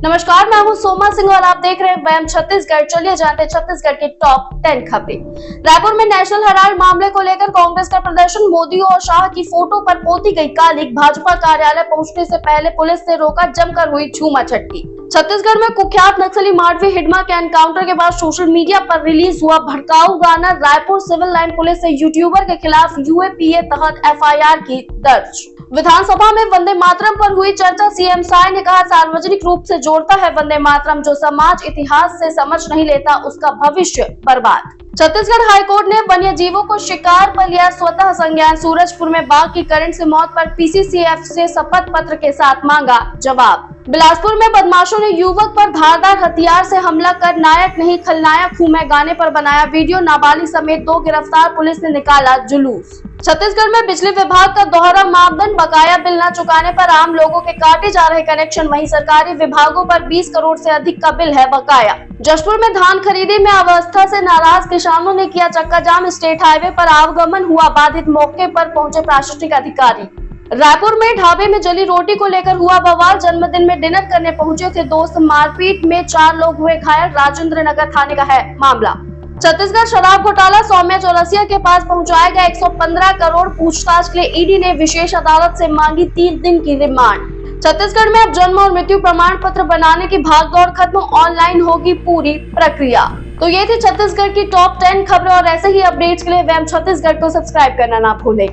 नमस्कार, मैं हूं सोमा सिंह और आप देख रहे हैं वैम छत्तीसगढ़। चलिए जानते हैं छत्तीसगढ़ की टॉप 10 खबरें। रायपुर में नेशनल हेराल्ड मामले को लेकर कांग्रेस का प्रदर्शन। मोदी और शाह की फोटो पर पोती गई कालिक। भाजपा कार्यालय पहुंचने से पहले पुलिस ने रोका, जमकर हुई झूमा झटकी। छत्तीसगढ़ में कुख्यात नक्सली माडवी हिडमा के एनकाउंटर के बाद सोशल मीडिया पर रिलीज हुआ भड़काऊ गाना। रायपुर सिविल लाइन पुलिस ने यूट्यूबर के खिलाफ यूएपीए तहत एफआईआर की दर्ज। विधानसभा में वंदे मातरम पर हुई चर्चा। सीएम साय ने कहा, सार्वजनिक रूप से जोड़ता है वंदे मातरम। जो समाज इतिहास से समझ नहीं लेता उसका भविष्य बर्बाद। छत्तीसगढ़ हाईकोर्ट ने वन्य जीवों को शिकार पर लिया स्वतः संज्ञान। सूरजपुर में बाघ की करंट से मौत पर पीसीसीएफ से शपथ पत्र के साथ मांगा जवाब। बिलासपुर में बदमाशों ने युवक पर धारदार हथियार से हमला कर नायक नहीं खलनायक हूं मैं गाने पर बनाया वीडियो। नाबालिग समेत 2 गिरफ्तार, पुलिस ने निकाला जुलूस। छत्तीसगढ़ में बिजली विभाग का दोहरा मापदंड। बकाया बिल न चुकाने पर आम लोगों के काटे जा रहे कनेक्शन। वहीं सरकारी विभागों पर 20 करोड़ से अधिक का बिल है बकाया। जशपुर में धान खरीदी में अव्यवस्था से नाराज किसानों ने किया चक्का जाम। स्टेट हाईवे पर आवागमन हुआ बाधित। मौके पर पहुंचे प्रशासनिक अधिकारी। रायपुर में ढाबे में जली रोटी को लेकर हुआ बवाल। जन्मदिन में डिनर करने पहुंचे थे दोस्त। मारपीट में 4 लोग हुए घायल। राजेंद्र नगर थाने का है मामला। छत्तीसगढ़ शराब घोटाला। सौम्या चौरसिया के पास पहुंचाया गया 115 करोड़। पूछताछ के लिए ईडी ने विशेष अदालत से मांगी 3 दिन की रिमांड। छत्तीसगढ़ में अब जन्म और मृत्यु प्रमाण पत्र बनाने की भागदौड़ खत्म। ऑनलाइन होगी पूरी प्रक्रिया। तो ये थी छत्तीसगढ़ की टॉप 10 खबरें और ऐसे ही अपडेट्स के लिए वैम छत्तीसगढ़ को सब्सक्राइब करना ना भूलें।